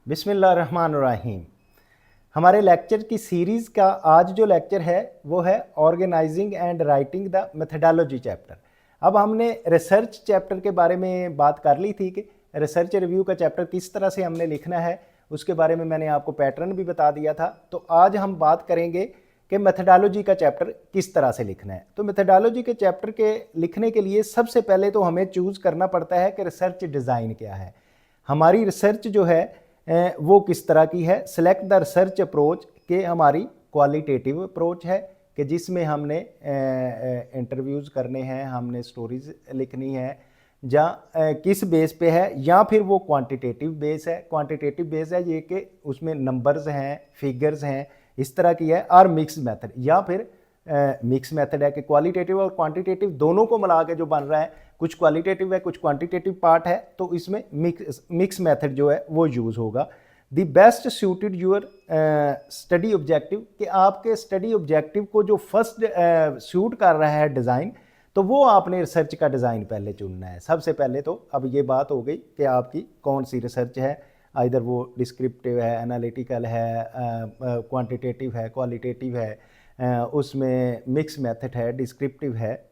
बिस्मिल्लाहिर्रहमानिर्रहीम। हमारे लेक्चर की सीरीज़ का आज जो लेक्चर है वो है organising and writing the methodology chapter. अब हमने रिसर्च चैप्टर के बारे में बात कर ली थी कि रिसर्च रिव्यू का चैप्टर किस तरह से हमने लिखना है, उसके बारे में मैंने आपको पैटर्न भी बता दिया था। तो आज हम बात करेंगे कि मेथडोलॉजी का चैप्टर किस तरह से लिखना है। तो मेथडोलॉजी के चैप्टर के लिखने के लिए सबसे पहले तो हमें चूज़ करना पड़ता है कि रिसर्च डिज़ाइन क्या है, हमारी रिसर्च जो है वो किस तरह की है। सिलेक्ट द रिसर्च अप्रोच के हमारी क्वालिटेटिव अप्रोच है कि जिसमें हमने इंटरव्यूज़ करने हैं, हमने स्टोरीज लिखनी है, या किस बेस पे है, या फिर वो क्वांटिटेटिव बेस है। क्वांटिटेटिव बेस है ये कि उसमें नंबर्स हैं, फिगर्स हैं, इस तरह की है। और मिक्स मेथड, या फिर मिक्स मेथड है कि क्वालिटेटिव और क्वांटिटेटिव दोनों को मिला के जो बन रहा है, कुछ क्वालिटेटिव है कुछ क्वांटिटेटिव पार्ट है, तो इसमें मिक्स मेथड जो है वो यूज़ होगा। The best suited your study objective, कि आपके स्टडी ऑब्जेक्टिव को जो फर्स्ट सूट कर रहा है डिज़ाइन, तो वो आपने रिसर्च का डिज़ाइन पहले चुनना है। सबसे पहले तो अब ये बात हो गई कि आपकी कौन सी रिसर्च है, इधर वो डिस्क्रिप्टिव है, एनालिटिकल है, क्वांटिटेटिव है, क्वालिटेटिव है, उसमें मिक्स मेथड है, डिस्क्रिप्टिव है।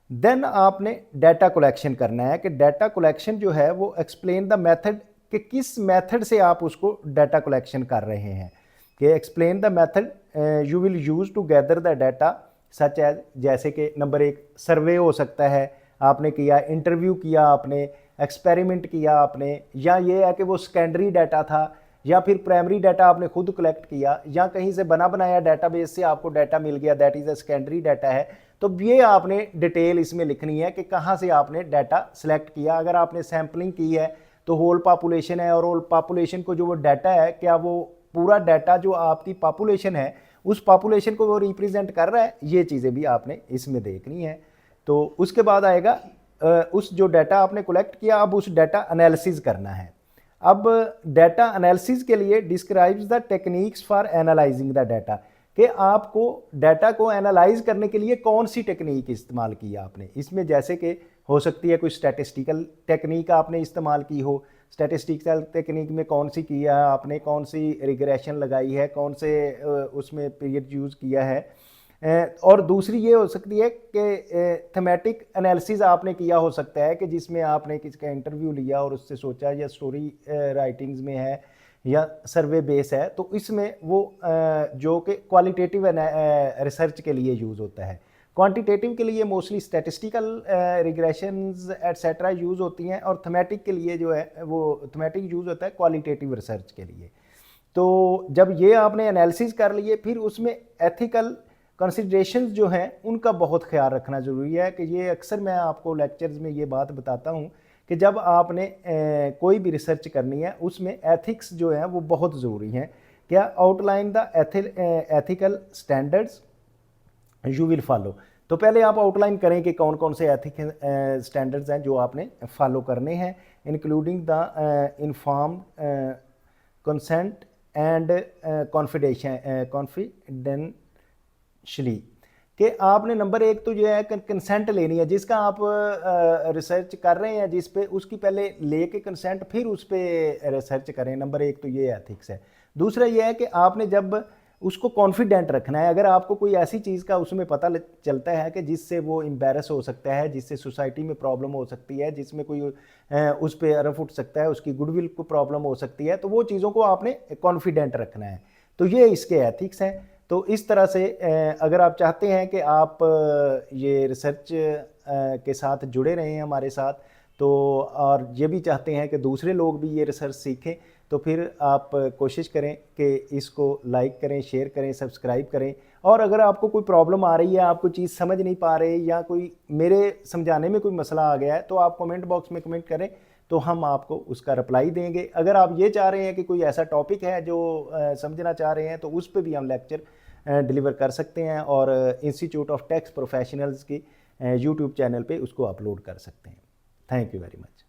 देन आपने डाटा कलेक्शन करना है कि डाटा कलेक्शन जो है वो एक्सप्लेन द मेथड, कि किस मेथड से आप उसको डाटा कलेक्शन कर रहे हैं। कि explain the method you will use to gather the data such as, जैसे कि नंबर 1 सर्वे हो सकता है, आपने किया, इंटरव्यू किया आपने, एक्सपेरिमेंट किया आपने, या ये है कि वो सेकेंडरी डाटा था, या फिर प्राइमरी डाटा आपने खुद कलेक्ट किया, या कहीं से बना बनाया डाटाबेस से आपको डाटा मिल गया, that is a secondary data है। तो ये आपने डिटेल इसमें लिखनी है कि कहाँ से आपने डाटा सेलेक्ट किया। अगर आपने सैम्पलिंग की है तो होल पॉपुलेशन है, और होल पॉपुलेशन को जो वो डाटा है, क्या वो पूरा डाटा जो आपकी पॉपुलेशन है उस पॉपुलेशन को वो रिप्रेजेंट कर रहा है, ये चीज़ें भी आपने इसमें देखनी है। तो उसके बाद आएगा उस जो डाटा आपने कलेक्ट किया, अब उस डाटा एनालिसिस करना है। अब डाटा एनालिसिस के लिए describes the techniques for analysing the data, कि आपको डाटा को एनालाइज करने के लिए कौन सी टेक्निक इस्तेमाल की आपने। इसमें जैसे कि हो सकती है कोई स्टैटिस्टिकल टेक्निक आपने इस्तेमाल की हो, स्टैटिस्टिकल टेक्निक में कौन सी किया है आपने, कौन सी रिग्रेशन लगाई है, कौन से उसमें पीरियड यूज़ किया है। और दूसरी ये हो सकती है कि थेमेटिक एनालिसिस आपने किया हो सकता है, कि जिसमें आपने किसी का इंटरव्यू लिया और उससे सोचा, या स्टोरी राइटिंग्स में है, या सर्वे बेस है, तो इसमें वो जो कि क्वालिटेटिव रिसर्च के लिए यूज़ होता है। क्वांटिटेटिव के लिए mostly statistical regressions etcetera use होती हैं, और थेमेटिक के लिए जो है वो थेमेटिक यूज़ होता है क्वालिटेटिव रिसर्च के लिए। तो जब ये आपने एनालिसिस कर लिए, फिर उसमें एथिकल कंसिडरेशंस जो हैं उनका बहुत ख्याल रखना ज़रूरी है। कि ये अक्सर मैं आपको लेक्चर्स में ये बात बताता हूँ कि जब आपने कोई भी रिसर्च करनी है उसमें एथिक्स जो हैं वो बहुत ज़रूरी हैं। क्या outline the ethical standards you will follow, तो पहले आप आउटलाइन करें कि कौन कौन से एथिक स्टैंडर्ड्स हैं जो आपने फॉलो करने हैं, including the informed consent and confidentially, कि आपने नंबर 1 तो जो है कंसेंट लेनी है, जिसका आप रिसर्च कर रहे हैं जिस पे, उसकी पहले लेके कंसेंट फिर उस पर रिसर्च करें। नंबर 1 तो ये एथिक्स है। दूसरा ये है कि आपने जब उसको कॉन्फिडेंट रखना है। अगर आपको कोई ऐसी चीज़ का उसमें पता चलता है कि जिससे वो एम्बेरस हो सकता है, जिससे सोसाइटी में प्रॉब्लम हो सकती है, जिसमें कोई उस पर अरफ उठ सकता है, उसकी गुडविल को प्रॉब्लम हो सकती है, तो वो चीज़ों को आपने कॉन्फिडेंट रखना है। तो ये इसके एथिक्स हैं। तो इस तरह से अगर आप चाहते हैं कि आप ये रिसर्च के साथ जुड़े रहें हमारे साथ, तो और ये भी चाहते हैं कि दूसरे लोग भी ये रिसर्च सीखें, तो फिर आप कोशिश करें कि इसको लाइक करें, शेयर करें, सब्सक्राइब करें। और अगर आपको कोई प्रॉब्लम आ रही है, आप कोई चीज़ समझ नहीं पा रहे, या कोई मेरे समझाने में कोई मसला आ गया है, तो आप कमेंट बॉक्स में कमेंट करें, तो हम आपको उसका रिप्लाई देंगे। अगर आप ये चाह रहे हैं कि कोई ऐसा टॉपिक है जो समझना चाह रहे हैं, तो उस पर भी हम लेक्चर डिलीवर कर सकते हैं, और इंस्टीट्यूट ऑफ टैक्स प्रोफेशनल्स की यूट्यूब चैनल पे उसको अपलोड कर सकते हैं। Thank you very much.